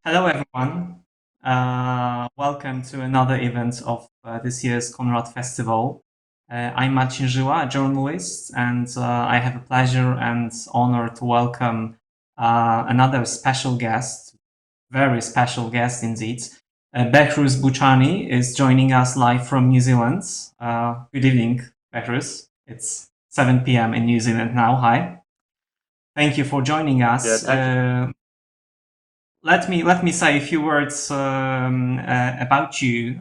Hello, everyone. Welcome to another event of this year's Conrad Festival. I'm Marcin Żyła, a journalist, and I have a pleasure and honor to welcome another special guest, very special guest indeed. Behrouz Boochani is joining us live from New Zealand. Good evening, Behrouz. It's 7 p.m. in New Zealand now. Hi. Thank you for joining us. Let me say a few words about you.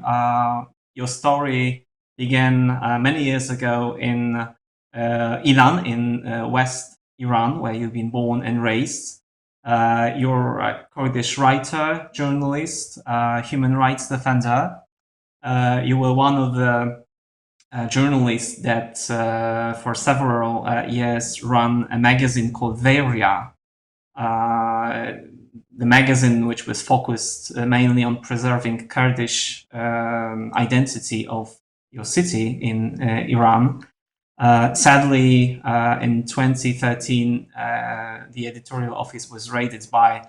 Your story began many years ago in Iran, in West Iran, where you've been born and raised. You're a Kurdish writer, journalist, human rights defender. You were one of the journalists that for several years ran a magazine called Veria. The magazine, which was focused mainly on preserving Kurdish identity of your city in Iran. Sadly, in 2013, the editorial office was raided by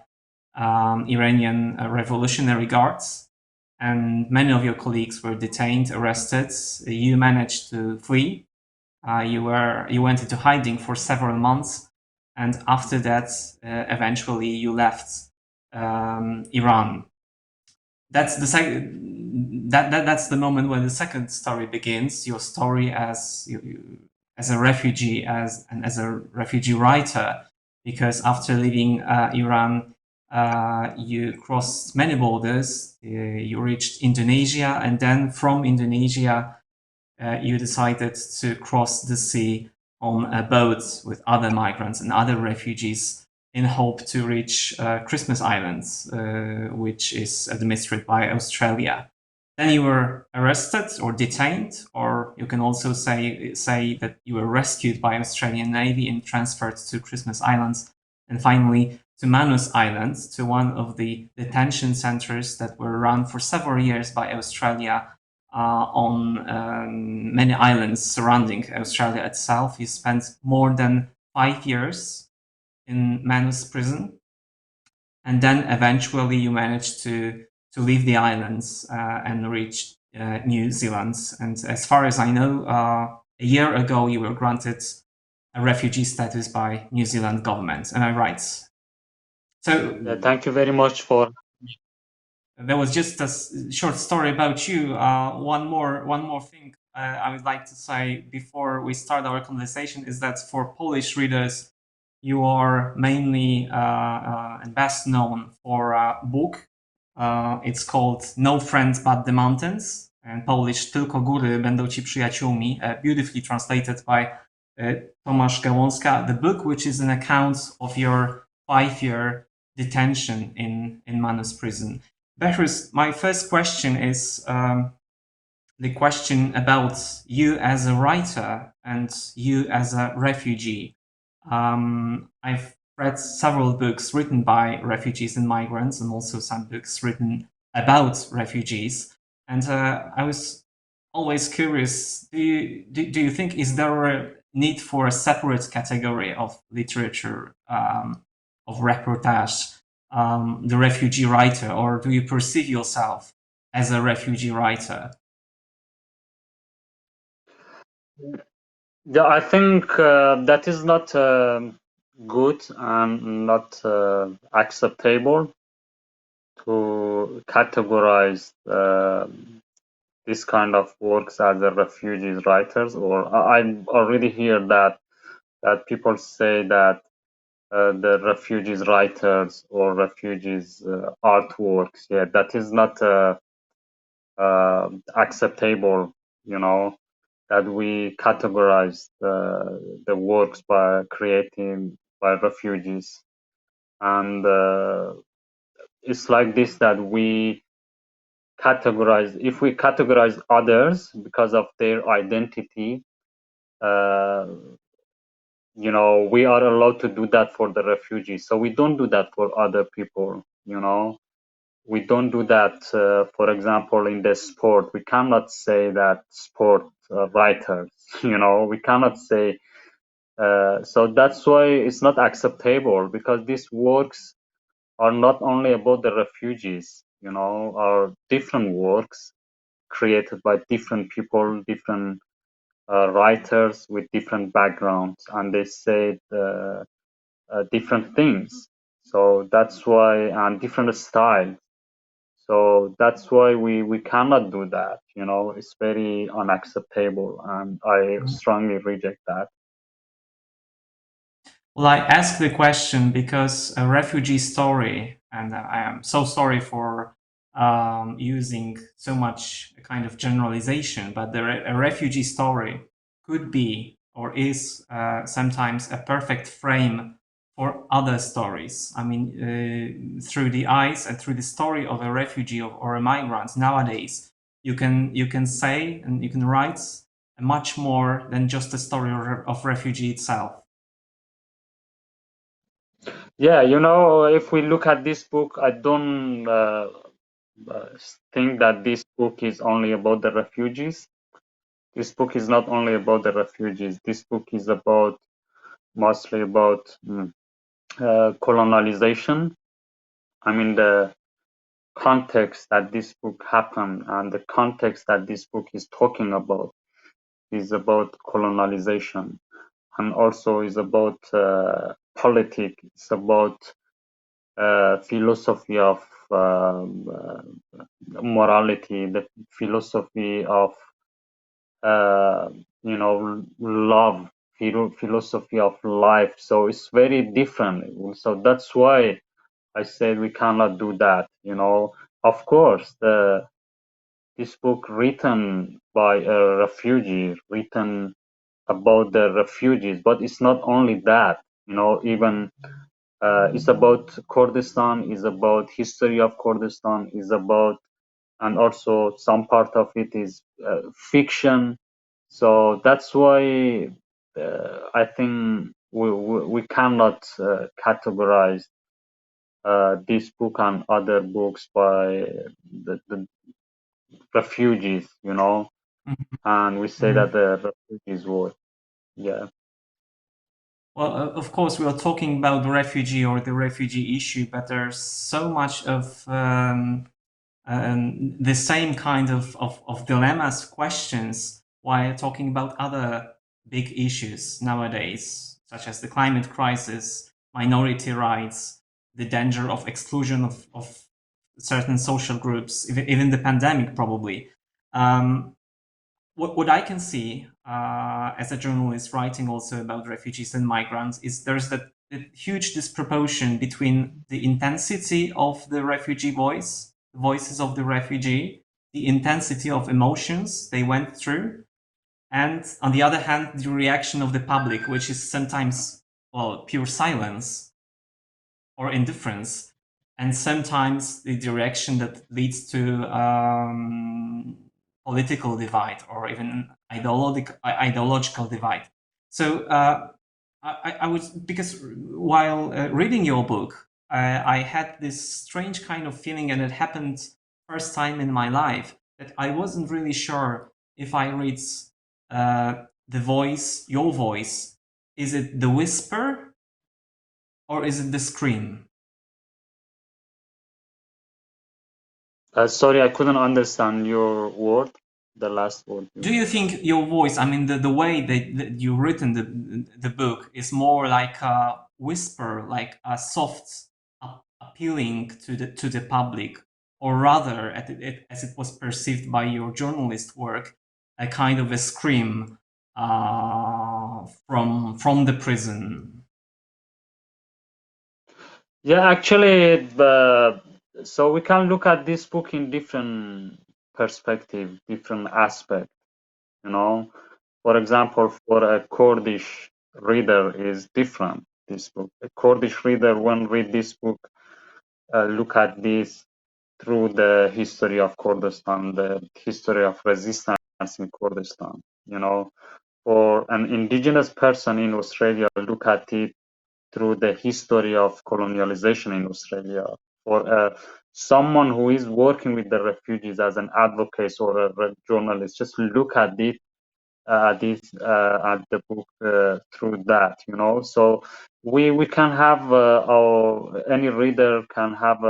Iranian Revolutionary Guards, and many of your colleagues were detained, arrested. You managed to flee. You went into hiding for several months, and after that, eventually you left Iran. That's that's the moment when the second story begins. Your story as a refugee, as a refugee writer, because after leaving Iran, you crossed many borders. You reached Indonesia, and then from Indonesia, you decided to cross the sea on a boat with other migrants and other refugees in hope to reach Christmas Islands, which is administered by Australia. Then you were arrested or detained, or you can also say that you were rescued by Australian Navy and transferred to Christmas Islands, and finally to Manus Island, to one of the detention centers that were run for several years by Australia on many islands surrounding Australia itself. You spent more than 5 years in Manus prison, and then eventually you managed to leave the islands and reach New Zealand. And as far as I know, a year ago you were granted a refugee status by New Zealand government. Am I right? So thank you very much for. There was just a short story about you. One more thing I would like to say before we start our conversation is that for Polish readers, you are mainly and best known for a book. It's called No Friends But the Mountains, and Polish Tylko góry będą ci przyjaciółmi, beautifully translated by Tomasz Gałązka. The book, which is an account of your 5-year detention in Manus prison. Behrouz, my first question is the question about you as a writer and you as a refugee. I've read several books written by refugees and migrants, and also some books written about refugees. And I was always curious, do you think, is there a need for a separate category of literature, of reportage, the refugee writer, or do you perceive yourself as a refugee writer? Yeah, I think that is not good and not acceptable to categorize this kind of works as a refugees writers. Or I already hear that people say that the refugees writers or refugees artworks. Yeah, that is not acceptable. You know, that we categorize the works created by refugees, and it's like this, that we categorize. If we categorize others because of their identity, we are allowed to do that for the refugees. So we don't do that for other people. We don't do that. For example, in the sport, we cannot say that sport writers. We cannot say. So that's why it's not acceptable, because these works are not only about the refugees, are different works created by different people, different writers with different backgrounds, and they say different things. So that's why, and different styles. So that's why we cannot do that. It's very unacceptable, and I strongly reject that. Well, I ask the question because a refugee story, and I am so sorry for using so much kind of generalization, but a refugee story could be or is sometimes a perfect frame for other stories. I mean, through the eyes and through the story of a refugee or a migrant nowadays, you can say and you can write much more than just the story of refugee itself. Yeah, if we look at this book, I don't think that this book is only about the refugees. This book is not only about the refugees. This book is mostly about colonization. I mean, the context that this book happened and the context that this book is talking about is about colonization, and also is about politics. It's about philosophy of morality, the philosophy of love, philosophy of life. So it's very different. So that's why I said we cannot do that. Of course, this book written by a refugee, written about the refugees, but it's not only that. Even it's about Kurdistan, is about history of Kurdistan, is about, and also some part of it is fiction. So that's why I think we cannot categorize this book and other books by the refugees, and we say that the refugees were, yeah. Well, of course, we are talking about the refugee or the refugee issue, but there's so much of the same kind of dilemmas, questions, while talking about other big issues nowadays, such as the climate crisis, minority rights, the danger of exclusion of certain social groups, even the pandemic, probably. What I can see as a journalist writing also about refugees and migrants is there's that huge disproportion between the intensity of the refugee voice, the voices of the refugee, the intensity of emotions they went through, and on the other hand, the reaction of the public, which is sometimes, well, pure silence or indifference, and sometimes the direction that leads to political divide or even ideological divide. So I was, because while reading your book, I had this strange kind of feeling, and it happened first time in my life, that I wasn't really sure if I read the voice, your voice, is it the whisper or is it the scream? Sorry, I couldn't understand your word, the last word. Do you think your voice, I mean, the way that you've written the book is more like a whisper, like a soft appealing to the public, or rather, as it was perceived by your journalist work, a kind of a scream from the prison? Yeah, actually, so we can look at this book in different perspective, different aspect. For example, for a Kurdish reader is different. This book, a Kurdish reader when read this book, look at this through the history of Kurdistan, the history of resistance in Kurdistan. For an indigenous person in Australia, look at it through the history of colonialization in Australia. For someone who is working with the refugees as an advocate or a journalist, just look at it at the book through that, you know. So we can have any reader can have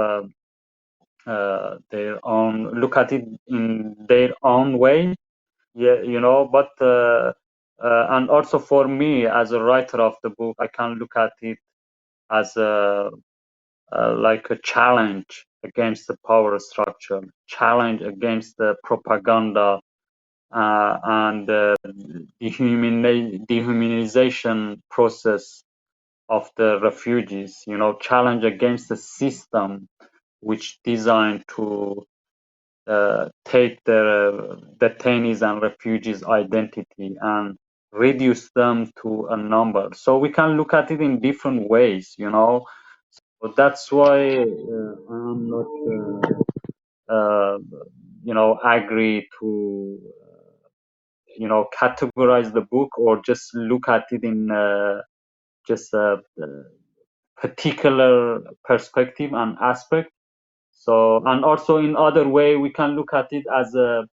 their own look at it in their own way, yeah, you know. But and also for me as a writer of the book, I can look at it as like a challenge against the power structure, challenge against the propaganda and the dehumanization process of the refugees, you know, challenge against the system which designed to take the detainees and refugees' identity and reduce them to a number. So we can look at it in different ways, you know. So that's why I'm not, you know, agree to, you know, categorize the book or just look at it in just a particular perspective and aspect. So, and also in other way, we can look at it as a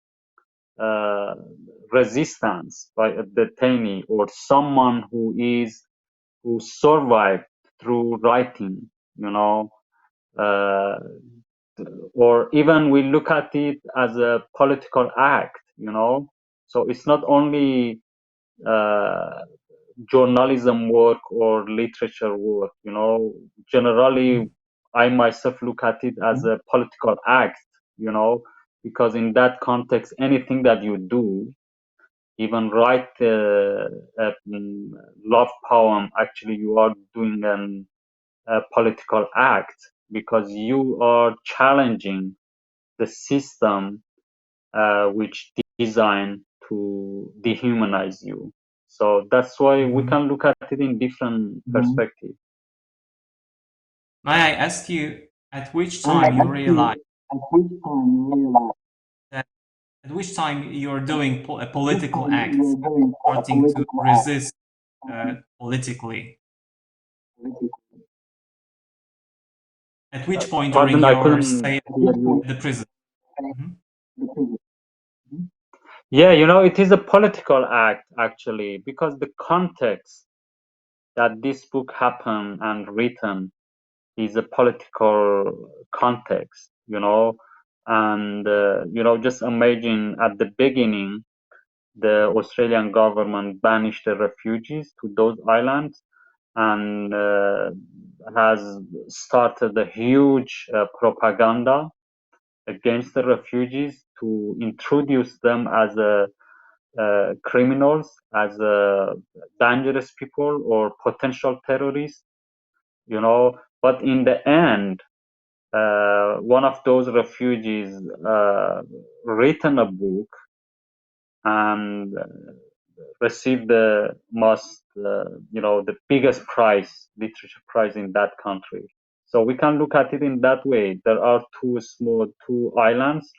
resistance by a detainee or someone who survived through writing, you know, or even we look at it as a political act, you know. So it's not only journalism work or literature work, you know. Generally, I myself look at it as a political act, you know, because in that context, anything that you do, even write a love poem, actually you are doing a political act because you are challenging the system which designed to dehumanize you. So that's why we can look at it in different perspectives. May I ask you at which time you realize that at which time you're doing a political act, starting to resist politically? At which point during Pardon, I your couldn't stay hear you. at the prison? Mhm. Yeah, you know, it is a political act actually, because the context that this book happened and written is a political context, you know. And you know, just imagine at the beginning, the Australian government banished the refugees to those islands and has started a huge propaganda against the refugees to introduce them as criminals, as dangerous people or potential terrorists, you know. But in the end, one of those refugees written a book and received the most, you know, the biggest prize, literature prize in that country. So we can look at it in that way. There are two islands.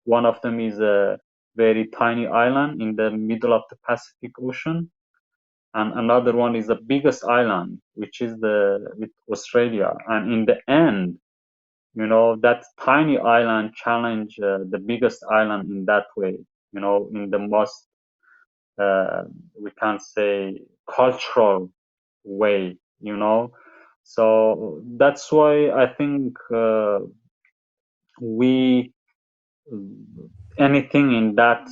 One of them is a very tiny island in the middle of the Pacific Ocean, and another one is the biggest island, which is with Australia. And in the end, you know, that tiny island challenged the biggest island in that way, you know, in the most we can say cultural way, you know. So that's why I think we anything in that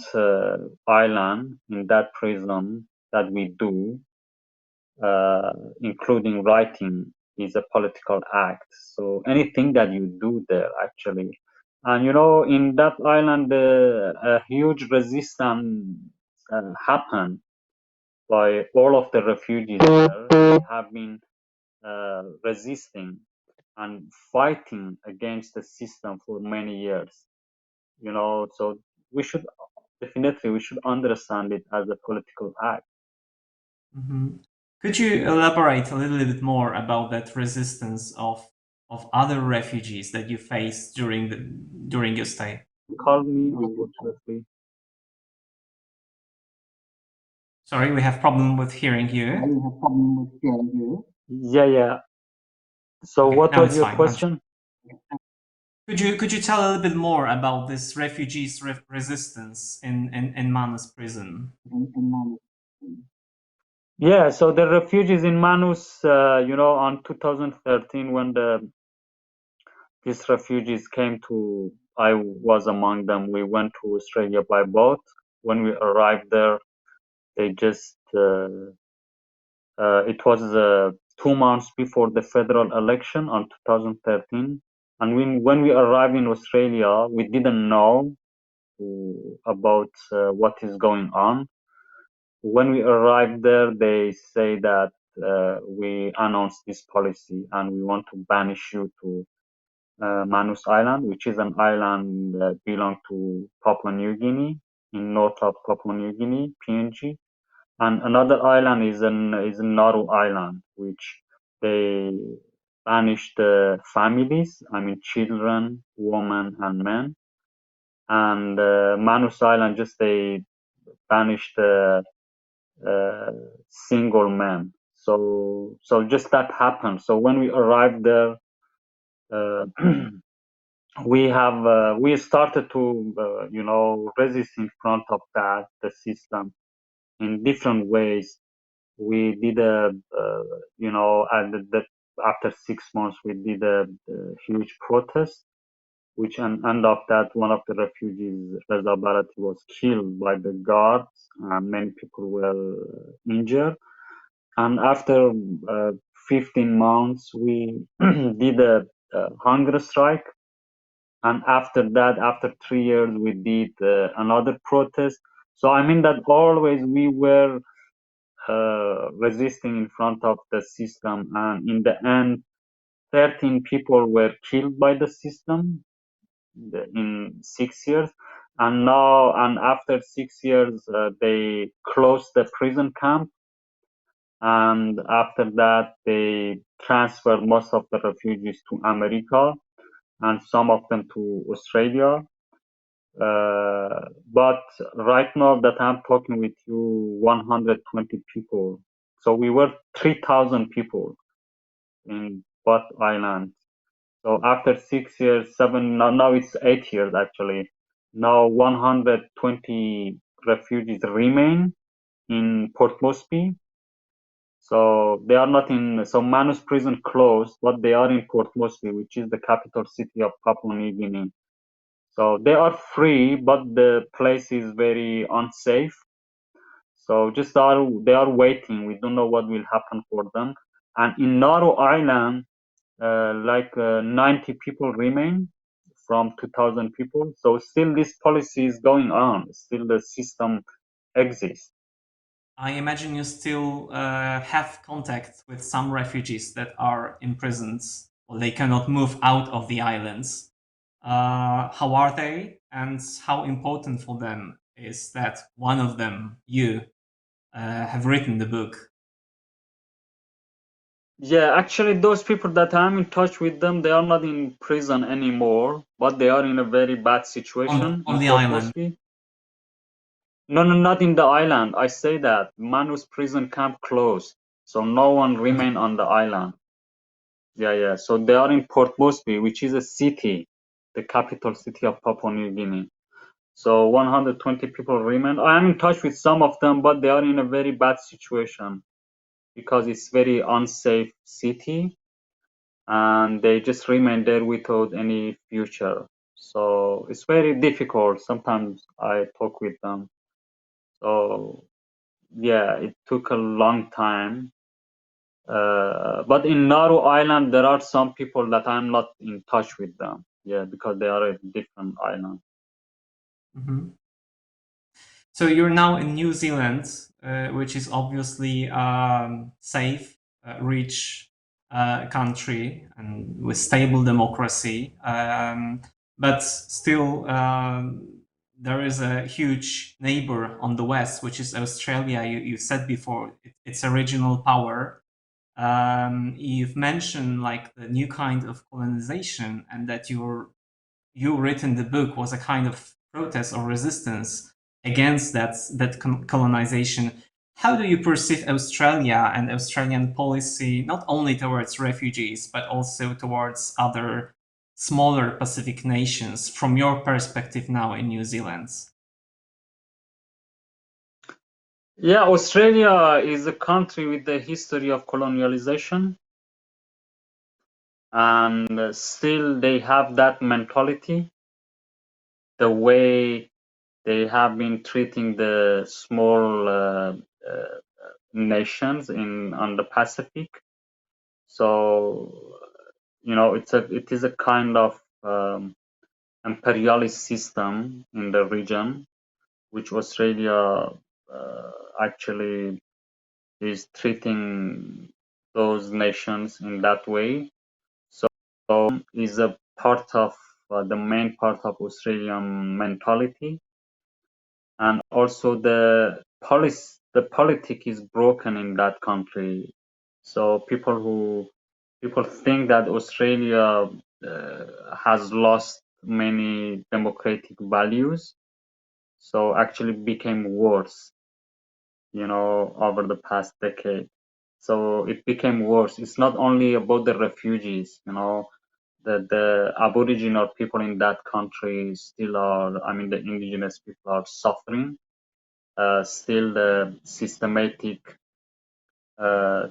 island, in that prison that we do, including writing, is a political act. So anything that you do there, actually. And you know, in that island, a huge resistance happened by all of the refugees there. They have been resisting and fighting against the system for many years, you know. So we should understand it as a political act. Could you elaborate a little bit more about that resistance of other refugees that you faced during your stay? Call me, unfortunately. Sorry, we have problem with hearing you. Yeah. So Okay, what now was it's your fine. question? Could you tell a little bit more about this refugees resistance in Manus prison? Yeah, so the refugees in Manus, on 2013 when these refugees came to, I was among them. We went to Australia by boat. When we arrived there, they just it was 2 months before the federal election on 2013, and when we arrived in Australia, we didn't know about what is going on. When we arrived there, they say that we announced this policy and we want to banish you to Manus Island, which is an island that belongs to Papua New Guinea, in north of Papua New Guinea, PNG. And another island is Nauru Island, which they banished families, I mean children, women, and men. And Manus Island, just they banished single men. So just that happened. So when we arrived there, we started to resist in front of the system in different ways. We did after 6 months we did a huge protest, which end of that one of the refugees, Reza Barati, was killed by the guards and many people were injured. And after 15 months we did a hunger strike. And after that, after 3 years, we did another protest. So I mean that always we were resisting in front of the system, and in the end 13 people were killed by the system in 6 years. And after 6 years they closed the prison camp, and after that they transferred most of the refugees to America and some of them to Australia. But right now that I'm talking with you, 120 people. So we were 3,000 people in both islands. So after 6 years, now it's 8 years actually. Now 120 refugees remain in Port Moresby. So they are not in, so Manus prison closed, but they are in Port Moresby, which is the capital city of Papua New Guinea. So they are free, but the place is very unsafe. So they are waiting. We don't know what will happen for them. And in Nauru Island, 90 people remain from 2,000 people. So still this policy is going on. Still the system exists. I imagine you still have contact with some refugees that are imprisoned, or they cannot move out of the islands. How are they, and how important for them is that one of them, you, have written the book? Yeah, actually, those people that I'm in touch with them, they are not in prison anymore, but they are in a very bad situation On in the Port island. Moresby. No, not in the island. I say that Manus prison camp closed, so no one remain on the island. Yeah. So they are in Port Moresby, which is a city, the capital city of Papua New Guinea. So 120 people remain. I am in touch with some of them, but they are in a very bad situation because it's very unsafe city, and they just remain there without any future. So it's very difficult. Sometimes I talk with them. So yeah, it took a long time. But in Nauru Island, there are some people that I'm not in touch with them. Yeah, because they are a different island. Mm-hmm. So you're now in New Zealand, which is obviously safe, rich country and with stable democracy. But still, there is a huge neighbor on the west, which is Australia. You said before it's a regional power. You've mentioned like the new kind of colonization, and that you written the book was a kind of protest or resistance against that colonization. How do you perceive Australia and Australian policy, not only towards refugees, but also towards other smaller Pacific nations from your perspective now in New Zealand? Yeah, Australia is a country with a history of colonialization, and still they have that mentality, the way they have been treating the small nations on the Pacific. So, you know, it is a kind of imperialist system in the region, which Australia actually is treating those nations in that way. So is a part of the main part of Australian mentality, and also the politic is broken in that country. So people think that Australia has lost many democratic values, so actually became worse, you know, over the past decade. So it became worse. It's not only about the refugees, you know, the Aboriginal people in that country still are, I mean, the indigenous people are suffering. Still the systematic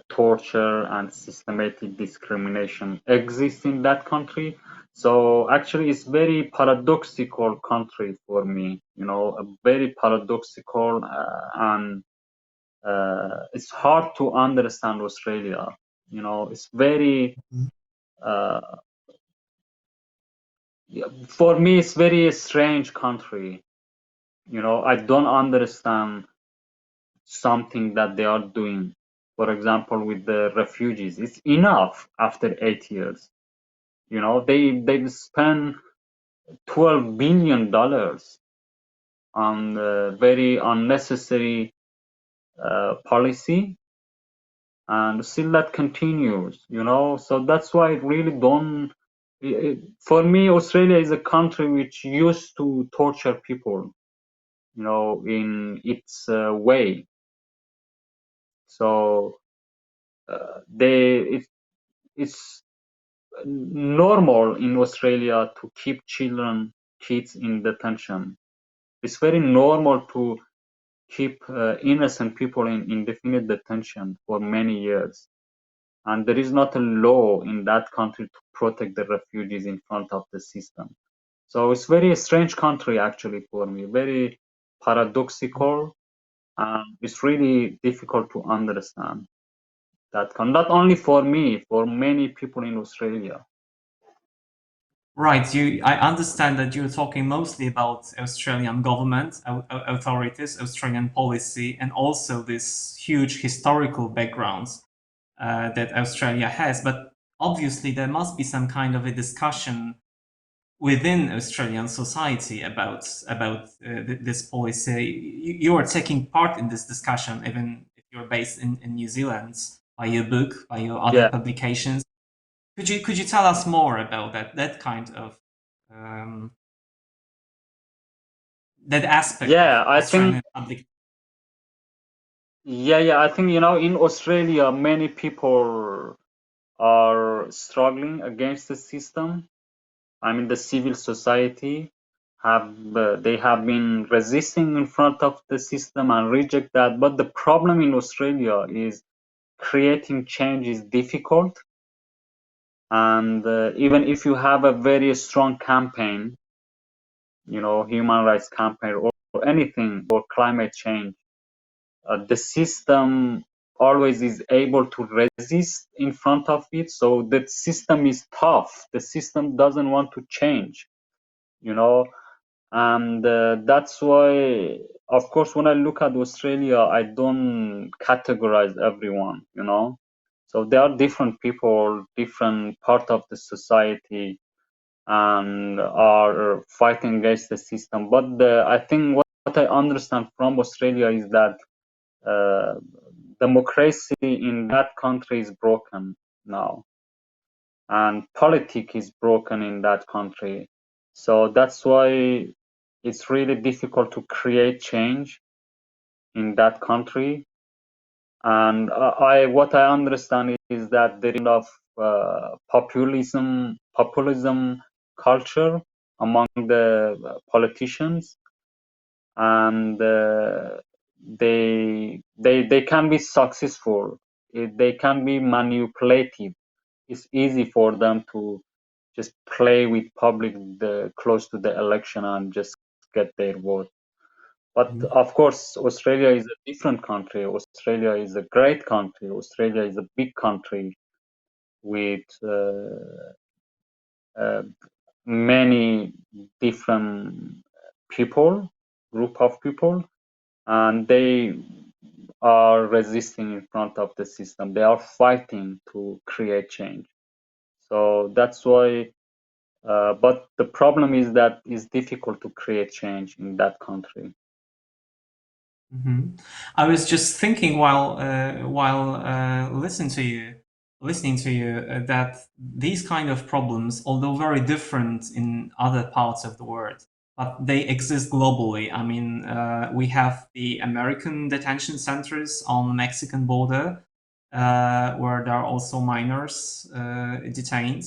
torture and systematic discrimination exists in that country. So actually it's very paradoxical country for me, you know, a very paradoxical and it's hard to understand Australia. You know, it's very uh, for me it's very strange country. You know, I don't understand something that they are doing. For example, with the refugees, it's enough after 8 years. You know, they've spent $12 billion on very unnecessary policy, and still that continues. You know, so that's why I really don't. For me, Australia is a country which used to torture people, you know, in its way. So it's normal in Australia to keep kids in detention. It's very normal to keep innocent people in indefinite detention for many years. And there is not a law in that country to protect the refugees in front of the system. So it's very strange country actually for me, very paradoxical, and it's really difficult to understand that. Not only for me, for many people in Australia. Right. I understand that you're talking mostly about Australian government, authorities, Australian policy, and also this huge historical background that Australia has. But obviously, there must be some kind of a discussion within Australian society about this policy. You are taking part in this discussion, even if you're based in New Zealand, by your book, by your other Yeah. publications. Could you tell us more about that kind of that aspect Yeah, of I think Australian public? yeah, I think, you know, in Australia many people are struggling against the system. I mean, the civil society they have been resisting in front of the system and reject that. But the problem in Australia is creating change is difficult, and even if you have a very strong campaign, you know, human rights campaign or anything or climate change, the system always is able to resist in front of it. So the system is tough. The system doesn't want to change, you know, and that's why, of course, when I look at Australia, I don't categorize everyone, you know. So there are different people, different part of the society, and are fighting against the system. But I think what I understand from Australia is that democracy in that country is broken now, and politics is broken in that country. So that's why it's really difficult to create change in that country. And what I understand is that there is enough populism culture among the politicians, and they can be successful. They can be manipulative. It's easy for them to just play with public close to the election and just get their vote. But of course, Australia is a different country. Australia is a great country. Australia is a big country with many different group of people, and they are resisting in front of the system. They are fighting to create change. So that's why, but the problem is that it's difficult to create change in that country. I was just thinking while listening to you that these kind of problems, although very different in other parts of the world, but they exist globally. I mean, we have the American detention centers on the Mexican border, where there are also minors detained.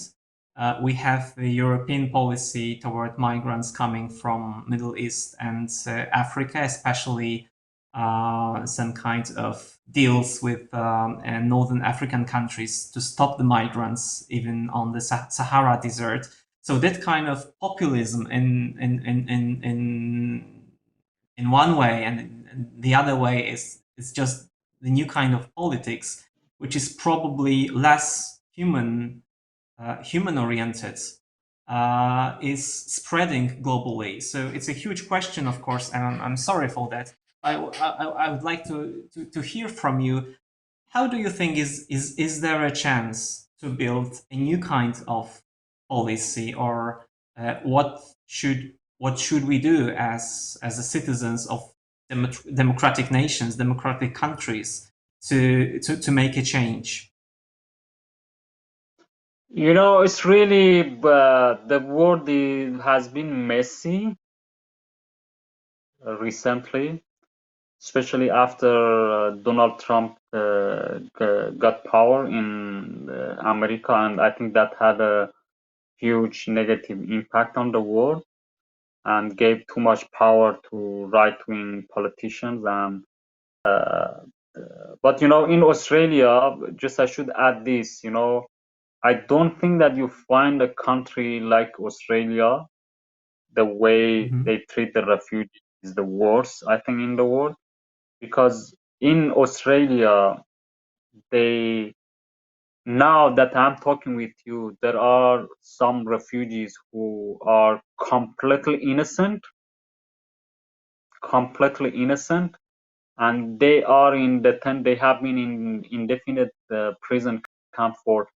We have the European policy toward migrants coming from Middle East and Africa, especially some kind of deals with northern African countries to stop the migrants even on the Sahara Desert. So that kind of populism in one way, and the other way is just the new kind of politics, which is probably less human oriented, is spreading globally. So it's a huge question, of course, and I'm sorry for that. I would like to hear from you. How do you think is there a chance to build a new kind of policy, or what should we do as the citizens of democratic nations, democratic countries, to make a change? You know, it's really the world has been messy recently, especially after Donald Trump got power in America, and I think that had a huge negative impact on the world and gave too much power to right-wing politicians. And but you know, in Australia, just I should add this, you know, I don't think that you find a country like Australia, the way they treat the refugees is the worst, I think, in the world. Because in Australia, now that I'm talking with you, there are some refugees who are completely innocent, and they are they have been in indefinite prison camp for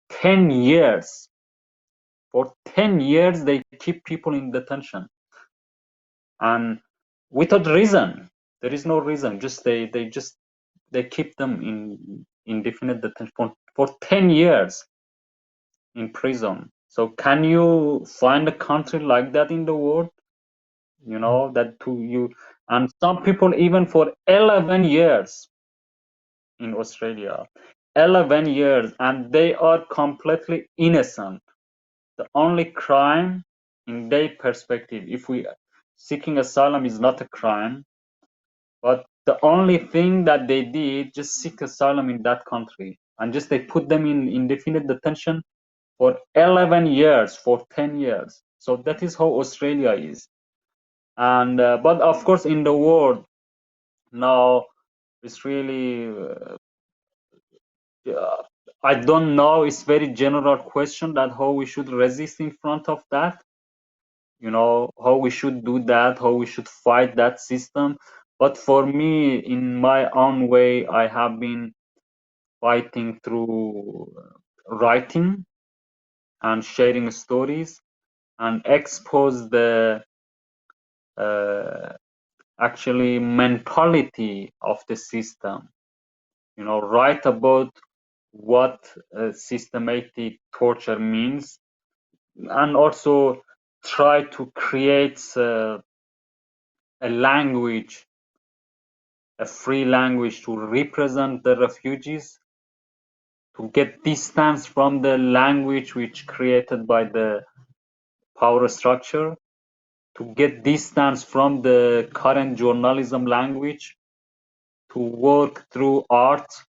10 years. For 10 years, they keep people in detention, and without reason. There is no reason. Just they keep them in indefinite detention for 10 years in prison. So can you find a country like that in the world? You know, that to you, and some people even for 11 years in Australia, 11 years, and they are completely innocent. The only crime in their perspective, if we seeking asylum is not a crime, but the only thing that they did just seek asylum in that country, and just they put them in indefinite detention for 11 years, for 10 years. So that is how Australia is. And but of course in the world now, it's really I don't know, it's very general question that how we should resist in front of that, you know, how we should do that, how we should fight that system. But for me, in my own way, I have been fighting through writing and sharing stories and expose the actually mentality of the system, you know, write about what systematic torture means, and also try to create a language, a free language to represent the refugees, to get distance from the language which created by the power structure, to get distance from the current journalism language, to work through art.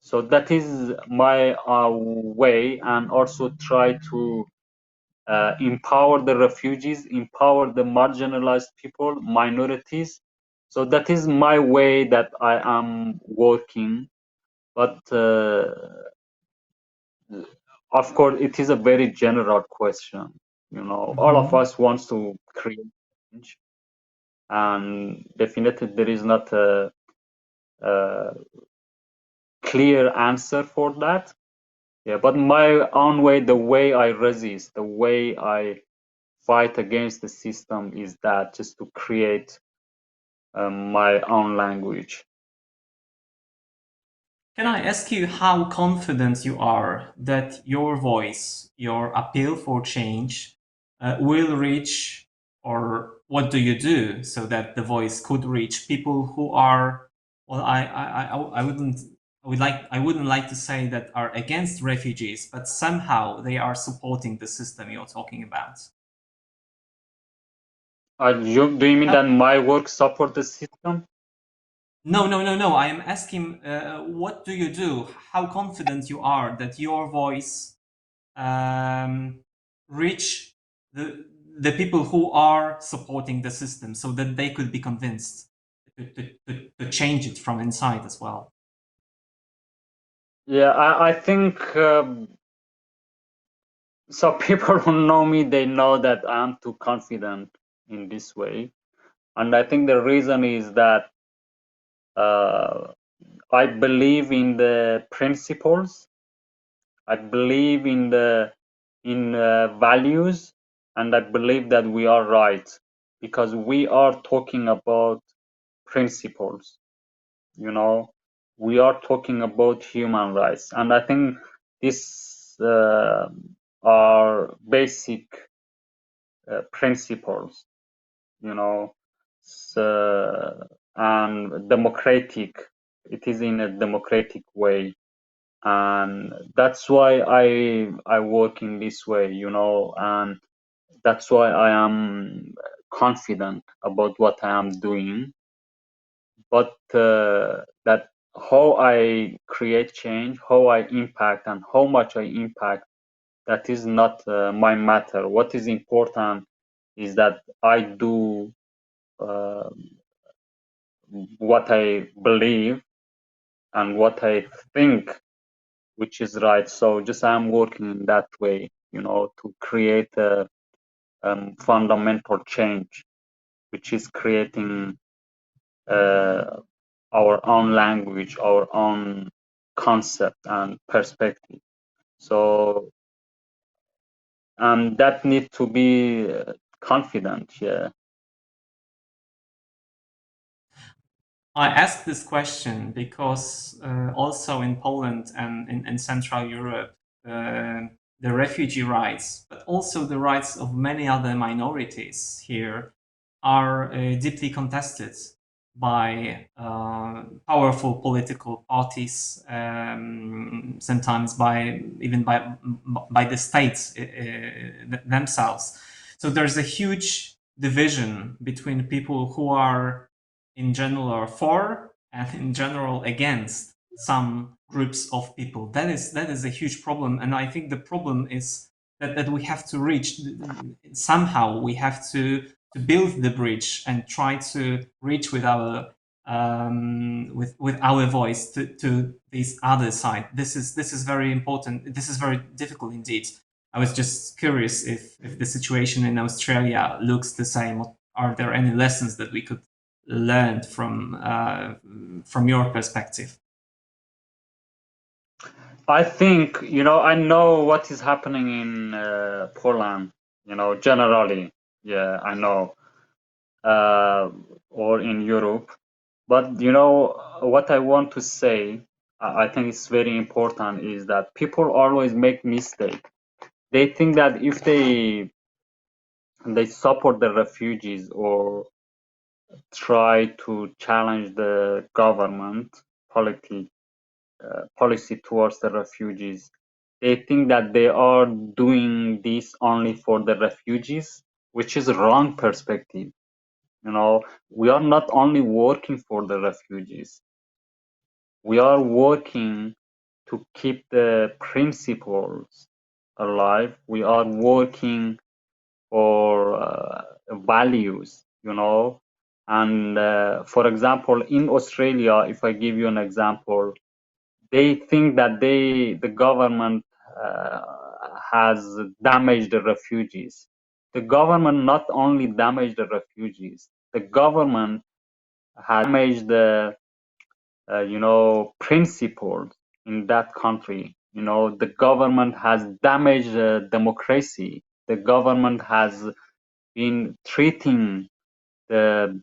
So that is my way, and also try to empower the refugees, empower the marginalized people, minorities. So that is my way that I am working. But of course, it is a very general question. All of us wants to create change, and definitely there is not a clear answer for that. Yeah, but my own way, the way I resist, the way I fight against the system is that just to create my own language. Can I ask you how confident you are that your voice, your appeal for change, will reach, or what do you do so that the voice could reach people who are, well, I wouldn't like to say that are against refugees, but somehow they are supporting the system you're talking about. Do you mean that my work support the system? No. I am asking, what do you do? How confident you are that your voice reach the people who are supporting the system, so that they could be convinced to change it from inside as well. Yeah, I think so. People who know me, they know that I'm too confident in this way, and I think the reason is that I believe in the principles. I believe in values, and I believe that we are right because we are talking about principles. We are talking about human rights, and I think these are basic principles. And democratic. It is in a democratic way, and that's why I work in this way, and that's why I am confident about what I am doing. But that how I create change, how I impact, and how much I impact, that is not my matter. What is important is that I do what I believe and what I think which is right. So just I'm working in that way, to create a fundamental change, which is creating our own language, our own concept and perspective. So that need to be confident. Yeah. I ask this question because also in Poland and in Central Europe, the refugee rights, but also the rights of many other minorities here, are deeply contested by powerful political parties, sometimes even by the states themselves. So there's a huge division between people who are in general are for and in general against some groups of people. That is a huge problem, and I think the problem is that we have to reach somehow. We have to build the bridge and try to reach with our with our voice to this other side. This is very important. This is very difficult indeed. I was just curious if the situation in Australia looks the same. Are there any lessons that we could learn from your perspective? I think, I know what is happening in Poland, generally. Yeah, I know. Or in Europe. But, what I want to say, I think it's very important, is that people always make mistake. They think that if they support the refugees or try to challenge the government policy towards the refugees, they think that they are doing this only for the refugees, which is a wrong perspective. We are not only working for the refugees, we are working to keep the principles alive. We are working for values, and for example, in Australia, if I give you an example, they think that the government has damaged the refugees. The government not only damaged the refugees, the government has damaged the principles in that country. The government has damaged democracy. The government has been treating the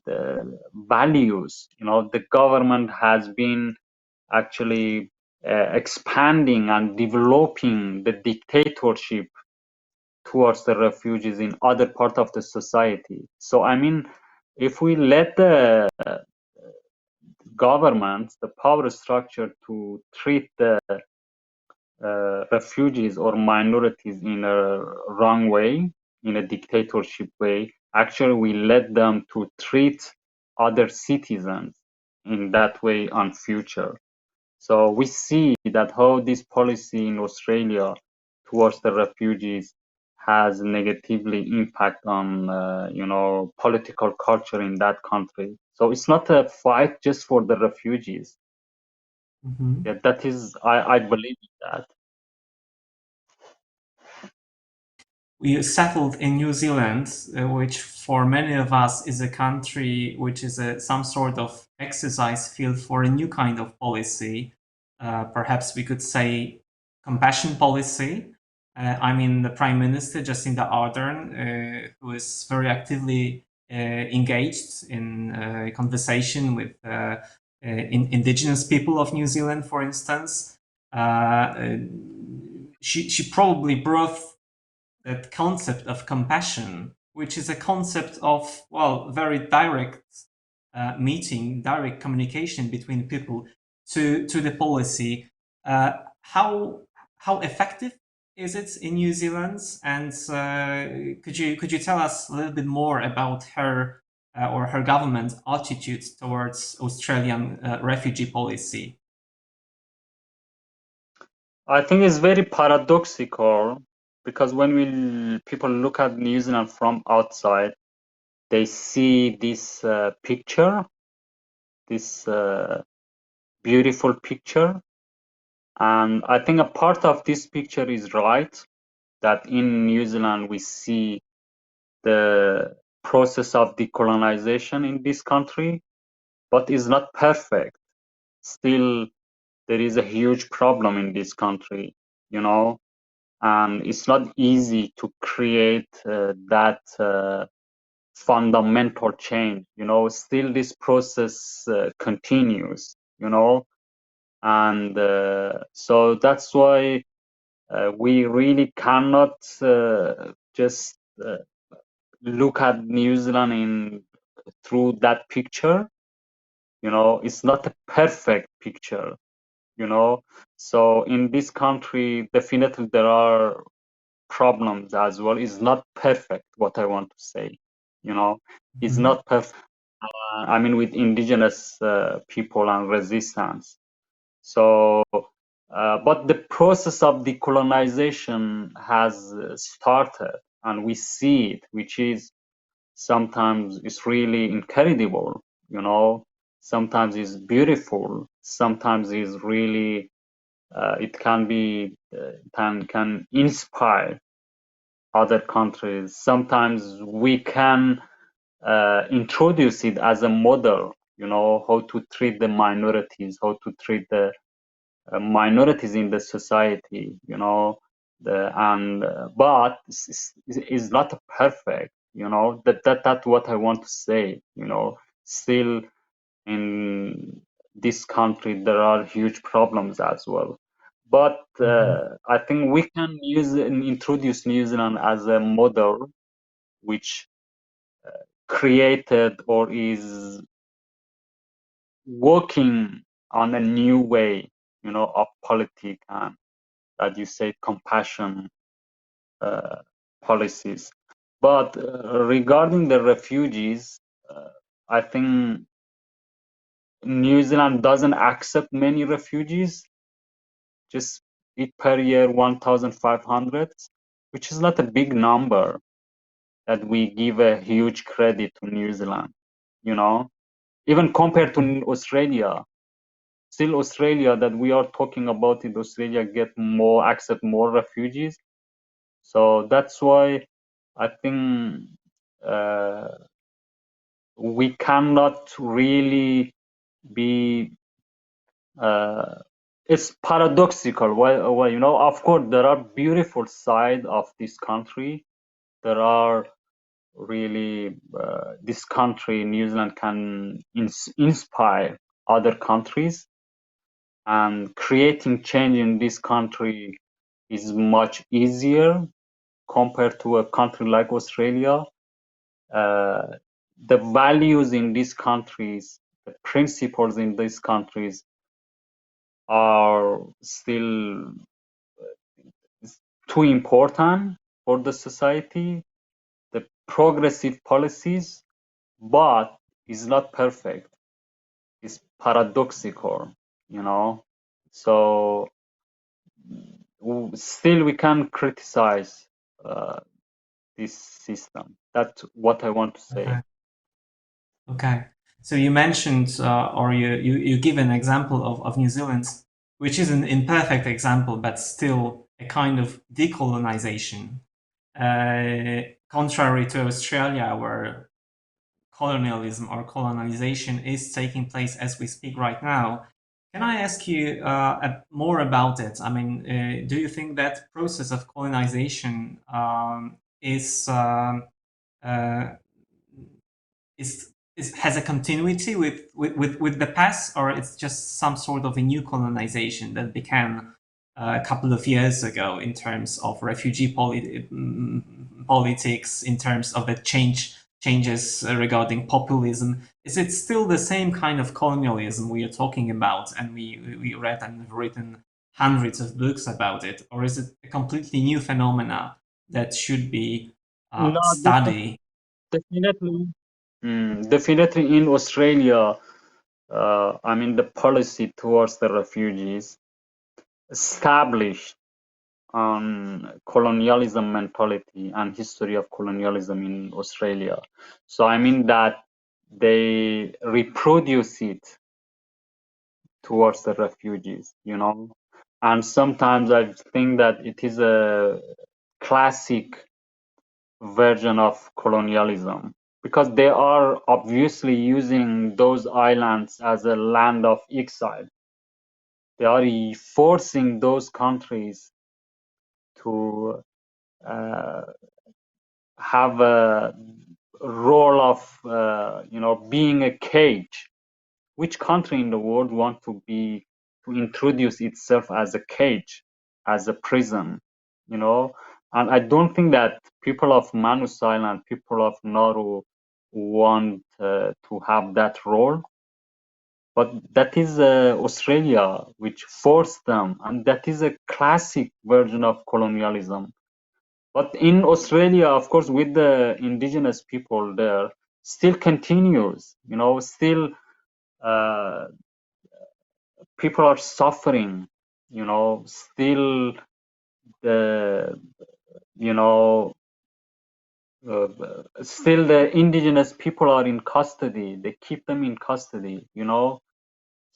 values. The government has been actually expanding and developing the dictatorship towards the refugees in other part of the society. So I mean, if we let the governments, the power structure to treat the refugees or minorities in a wrong way, in a dictatorship way, actually we let them to treat other citizens in that way on future. So we see that how this policy in Australia towards the refugees has negatively impact on political culture in that country. So it's not a fight just for the refugees. Yeah, that is, I believe in that. We settled in New Zealand, which for many of us is a country which is some sort of exercise field for a new kind of policy. Perhaps we could say compassion policy. I mean, the Prime Minister, Jacinda Ardern, who is very actively engaged in conversation with indigenous people of New Zealand, for instance. She probably brought that concept of compassion, which is a concept of, well, very direct meeting, direct communication between people to the policy. How effective is it in New Zealand? And could you tell us a little bit more about her or her government's attitude towards Australian refugee policy? I think it's very paradoxical because when people look at New Zealand from outside, they see this picture, this beautiful picture, and I think a part of this picture is right, that in New Zealand we see the process of decolonization in this country, but it's not perfect. Still, there is a huge problem in this country, and it's not easy to create that fundamental change. Still this process continues, and so that's why we really cannot just look at New Zealand through that picture. It's not a perfect picture. So in this country, definitely there are problems as well. It's not perfect, what I want to say. It's not perfect. I mean, with indigenous people and resistance. So, but the process of decolonization has started, and we see it, which is sometimes it's really incredible. Sometimes it's beautiful. Sometimes it's really it can be can inspire other countries. Sometimes we can introduce it as a model, how to treat the minorities, how to treat the minorities in the society, but it's not perfect, that's what I want to say. Still in this country there are huge problems as well, but I think we can use and introduce New Zealand as a model which created or is working on a new way, of politics and that you say compassion policies. But regarding the refugees, I think New Zealand doesn't accept many refugees, just per year 1,500, which is not a big number that we give a huge credit to New Zealand, you know, even compared to Australia. Still Australia that we are talking about it, Australia accept more refugees. So that's why I think we cannot really be it's paradoxical. Well, you know, of course there are beautiful side of this country. There are really this country, New Zealand, can inspire other countries, and creating change in this country is much easier compared to a country like Australia. The values in these countries, the principles in these countries are still too important for the society. The progressive policies, but it's not perfect. It's paradoxical, you know. So still we can criticize this system. That's what I want to say. Okay. Okay. So you mentioned, or you give an example of New Zealand, which is an imperfect example, but still a kind of decolonization. Contrary to Australia, where colonialism or colonization is taking place as we speak right now. Can I ask you more about it? I mean, do you think that process of colonization uh, has a continuity with the past, or it's just some sort of a new colonization that began a couple of years ago in terms of refugee politics, in terms of the changes regarding populism? Is it still the same kind of colonialism we are talking about, and we read and have written hundreds of books about it, or is it a completely new phenomena that should be No, studied? definitely. Definitely in Australia, I mean, the policy towards the refugees established on colonialism mentality and history of colonialism in Australia. So I mean that they reproduce it towards the refugees, you know. And sometimes I think that it is a classic version of colonialism, because they are obviously using those islands as a land of exile. They are forcing those countries to have a role of you know, being a cage. Which country in the world want to introduce itself as a cage, as a prison, you know? And I don't think that people of Manus Island, people of Nauru want to have that role. But that is Australia which forced them, and that is a classic version of colonialism. But in Australia, of course, with the indigenous people there, still continues, you know, still people are suffering, you know, still the, you know, still the indigenous people are in custody. They keep them in custody, you know.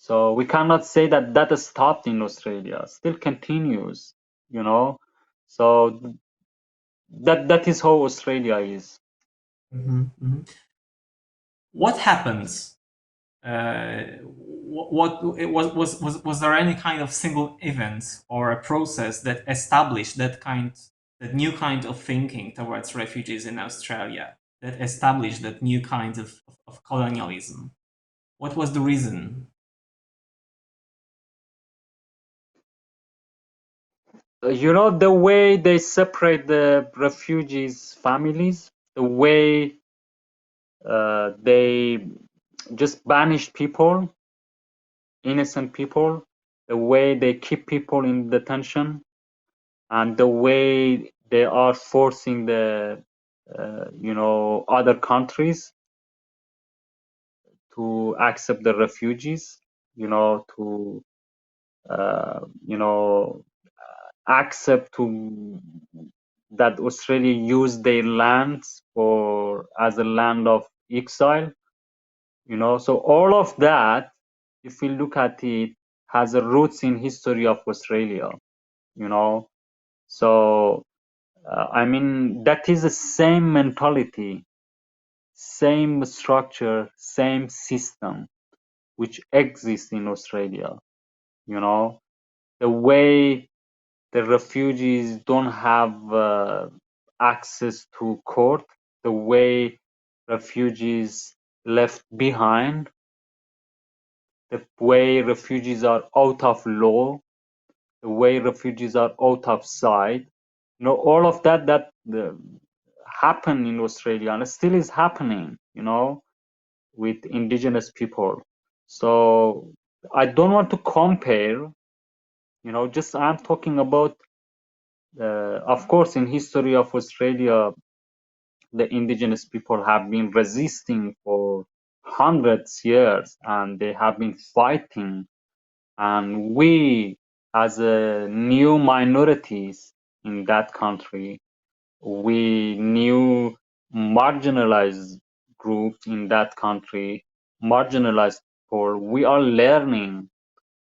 So we cannot say that that has stopped in Australia. Still continues, you know. So that is how Australia is. What happens? What was there any kind of single event or a process that established that new kind of thinking towards refugees in Australia, that established that new kind of colonialism? What was the reason? You know, the way they separate the refugees' families, the way they just banish people, innocent people, the way they keep people in detention, and the way they are forcing the other countries to accept the refugees, to accept to that Australia use their lands for as a land of exile, so all of that, if we look at it, has a roots in history of Australia, so I mean, that is the same mentality, same structure, same system which exists in Australia. The way the refugees don't have access to court, the way refugees left behind, the way refugees are out of law, the way refugees are out of sight, all of that happened in Australia and still is happening, with indigenous people. So I don't want to compare, just I'm talking about, of course, in history of Australia, the indigenous people have been resisting for hundreds years and they have been fighting. And we, as a new minorities in that country, we new marginalized groups in that country, marginalized people, we are learning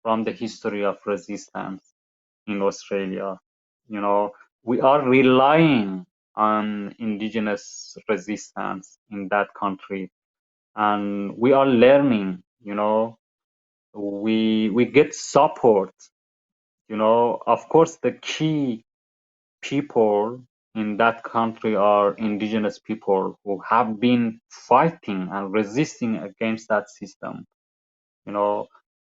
from the history of resistance in Australia. We are relying on indigenous resistance in that country, and we are learning. We get support. Of course, the key people in that country are indigenous people who have been fighting and resisting against that system,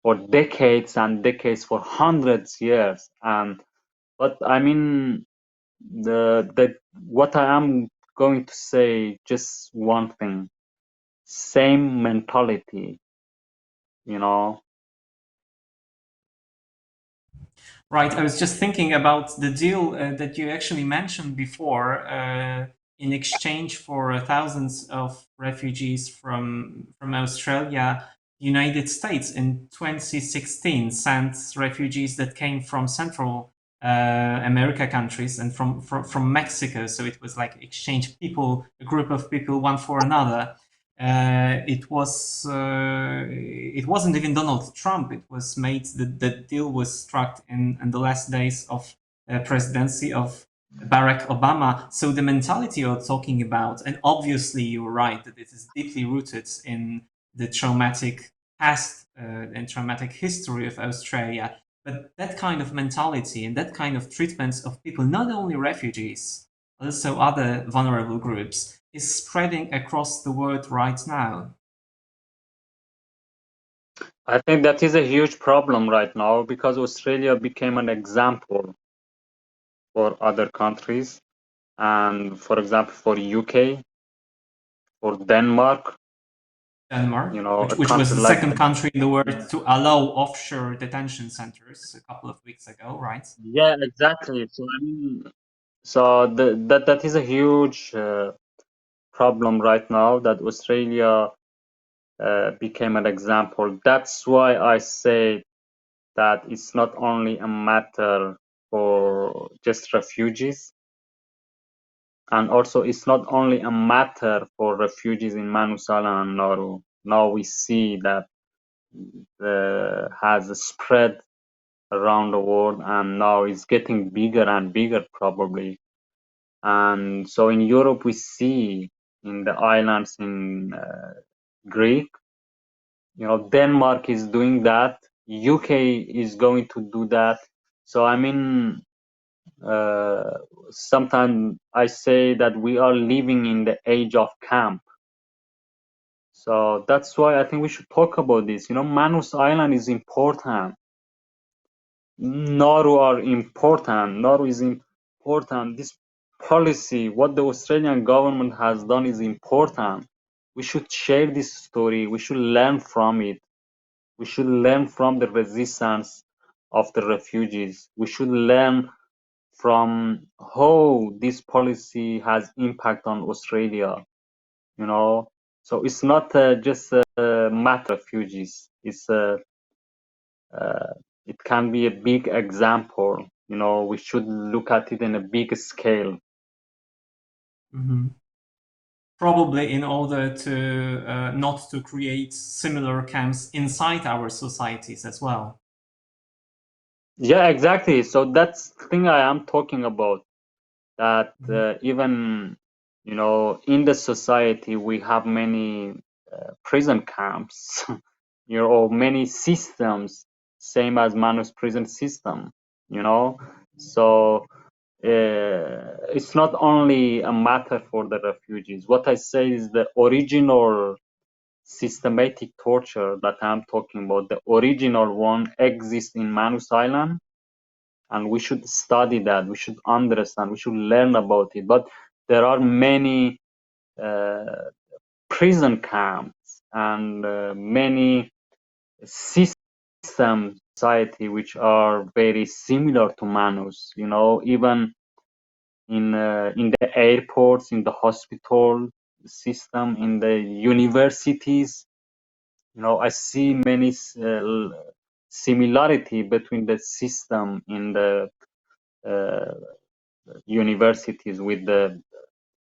for decades and decades, for hundreds years. But I mean, what I am going to say, just one thing: same mentality, Right. I was just thinking about the deal that you actually mentioned before. In exchange for thousands of refugees from Australia, the United States in 2016 sent refugees that came from Central America countries and from Mexico. So it was like exchange people, a group of people, one for another. It wasn't even Donald Trump. It was made, the deal was struck in the last days of presidency of Barack Obama. So the mentality you're talking about, and obviously you're right that it is deeply rooted in the traumatic past and traumatic history of Australia. But that kind of mentality and that kind of treatment of people, not only refugees, also other vulnerable groups, is spreading across the world right now. I think that is a huge problem right now because Australia became an example for other countries, and for example, for UK, for Denmark, Which was the second country in the world to allow offshore detention centers a couple of weeks ago, right? Yeah, exactly. So I mean, that is a huge problem right now that Australia became an example. That's why I say that it's not only a matter for just refugees, and also it's not only a matter for refugees in Manus Island and Nauru. Now we see that has spread around the world, and now it's getting bigger and bigger probably. And so in Europe we see in the islands in Greek, Denmark is doing that, UK is going to do that. So I mean, sometimes I say that we are living in the age of camp. So that's why I think we should talk about this. Manus Island is important. Nauru is important. This policy, what the Australian government has done, is important. We should share this story. We should learn from it. We should learn from the resistance of the refugees. We should learn from how this policy has impact on Australia, you know. So it's not just a matter of refugees. It can be a big example. You know, we should look at it in a big scale. Mm-hmm. Probably in order to not to create similar camps inside our societies as well. Yeah, exactly. So that's the thing I am talking about. That even, you know, in the society we have many prison camps, you know, or many systems, same as Manus prison system, you know. So it's not only a matter for the refugees. What I say is the original systematic torture that I'm talking about, the original one exists in Manus Island, and we should study that, we should understand, we should learn about it. But there are many prison camps and many systems society which are very similar to Manus, you know, even in the airports, in the hospital system, in the universities, you know, I see many similarity between the system in the universities with the,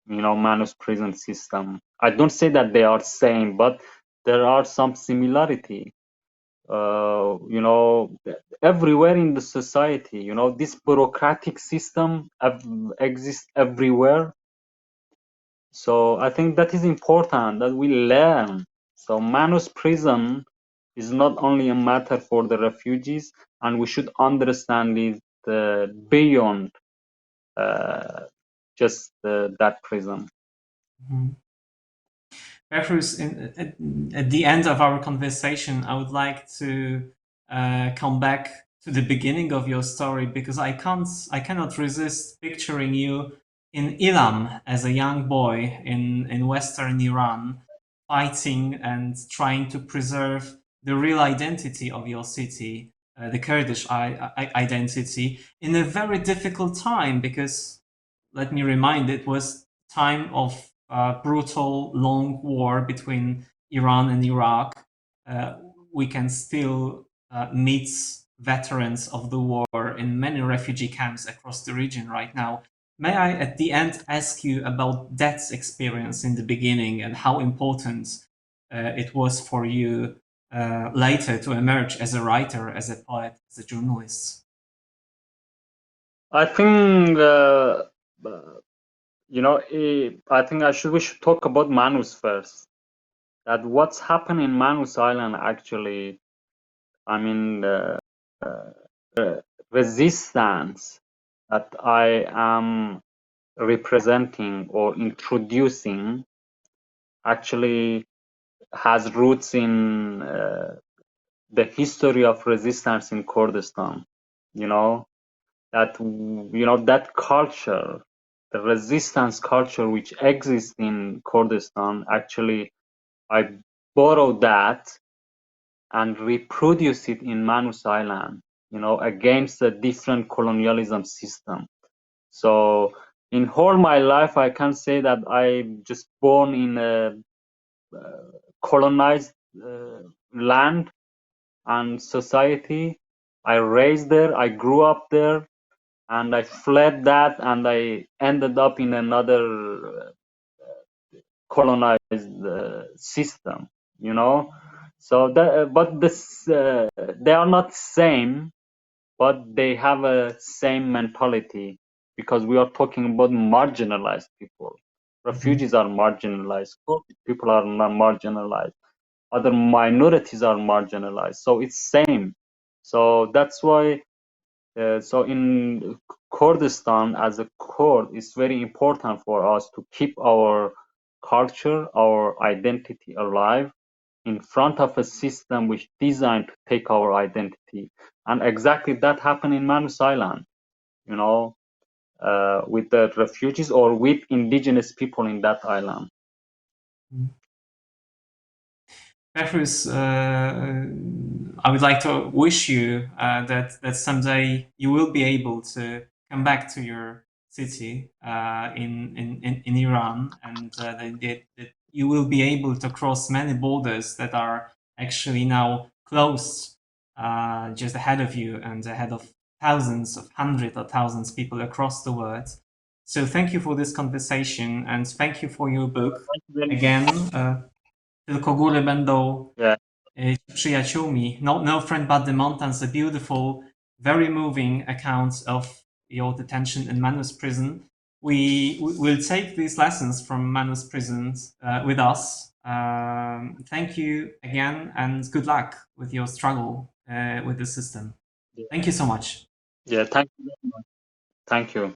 you know, Manus prison system. I don't say that they are same, but there are some similarity. You know, everywhere in the society, you know, this bureaucratic system exists everywhere. So I think that is important that we learn. So Manus prison is not only a matter for the refugees, and we should understand it beyond just that prison. Mm-hmm. Behrouz, at the end of our conversation, I would like to come back to the beginning of your story, because I cannot resist picturing you in Ilam as a young boy in Western Iran, fighting and trying to preserve the real identity of your city, the Kurdish identity, in a very difficult time, because let me remind, it was time of brutal long war between Iran and Iraq. We can still meet veterans of the war in many refugee camps across the region right now. May I, at the end, ask you about that experience in the beginning and how important it was for you later to emerge as a writer, as a poet, as a journalist? I think you know, I think we should talk about Manus first. That what's happened in Manus Island actually, I mean, resistance that I am representing or introducing actually has roots in the history of resistance in Kurdistan. You know, that culture, the resistance culture which exists in Kurdistan, actually I borrowed that and reproduce it in Manus Island, you know, against a different colonialism system. So in whole my life, I can say that I just born in a colonized land and society. I raised there, I grew up there, and I fled that, and I ended up in another colonized system, you know. So that, but this, they are not same, but they have a same mentality, because we are talking about marginalized people. Refugees are marginalized, people are not marginalized, other minorities are marginalized, so it's same. So that's why so in Kurdistan, as a Kurd, it's very important for us to keep our culture, our identity alive in front of a system which designed to take our identity. And exactly that happened in Manus Island, you know, with the refugees or with indigenous people in that island. Behrouz, I would like to wish you that someday you will be able to come back to your city in Iran, and that you will be able to cross many borders that are actually now closed just ahead of you and ahead of thousands of hundreds of thousands of people across the world. So thank you for this conversation and thank you for your book. Again, Tylko góry będą przyjaciółmi. No Friend But the Mountains, a beautiful, very moving account of your detention in Manus prison. We will take these lessons from Manus prisons with us. Thank you again and good luck with your struggle with the system. Thank you so much. Yeah, thank you very much. Thank you.